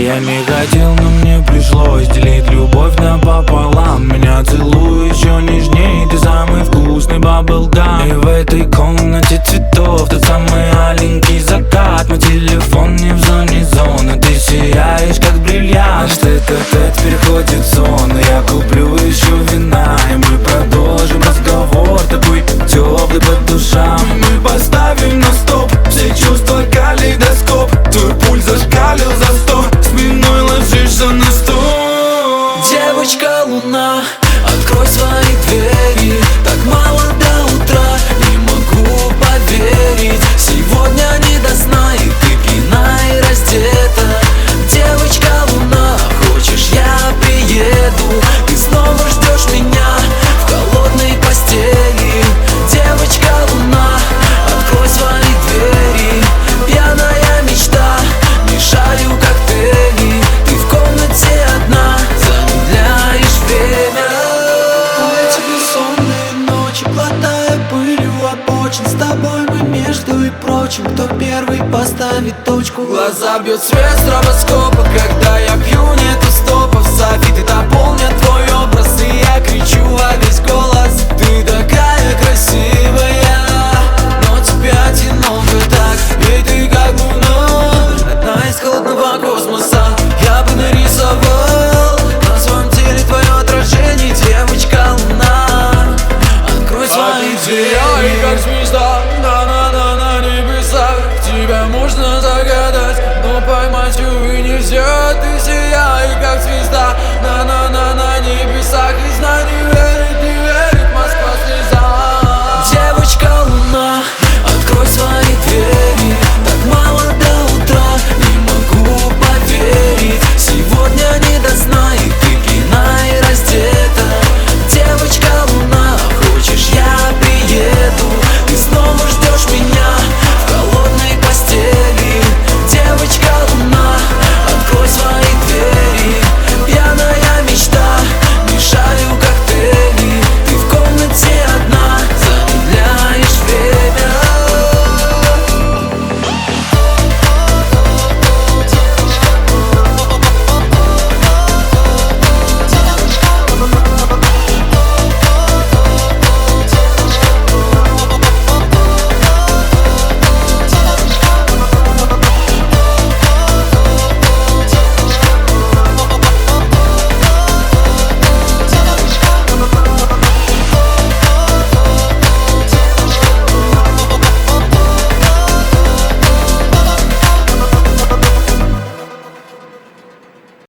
Я не хотел, но мне пришлось делить любовь напополам. Меня целуй еще нежней, ты самый вкусный баблгам. И в этой комнате цветов тот самый аленький закат. Мой телефон не в зоне, ты сияешь как бриллиант. Наш тет-а-тет переходит в сон, и я куплю еще вина, и мы продолжим разговор такой теплый по душам. Мы поставим на стоп все чувства, калейдоскоп. Твой пульс зашкалил за 100, спиной ложишься на стол. Девочка луна, открой свои двери. Так мало до утра, не могу поверить. Сегодня не до сна, и ты пьяна и раздета. Девочка луна, хочешь, я приеду? Ты снова ждешь меня в холодной постели. Девочка луна, открой свои двери. Пьяная мечта, мешаю коктейли. Ты в комнате одна, замедляешь время. Эти бессонные ночи, глотая пылью обочин. С тобой мы между и прочим, кто первый поставит точку. Глаза бьет свет стробоскопа, когда я пью, нету стопов. Софиты дополнят твой образ, и я кричу во весь голос. Ты такая красивая, но тебя немного так. И ты как луна, одна из холодного космоса. Я бы нарисовал на своем теле твое отражение. Девочка луна, открой свои двери. Как звезда, на небесах. Тебя можно загадать, но поймать, увы, нельзя. Ты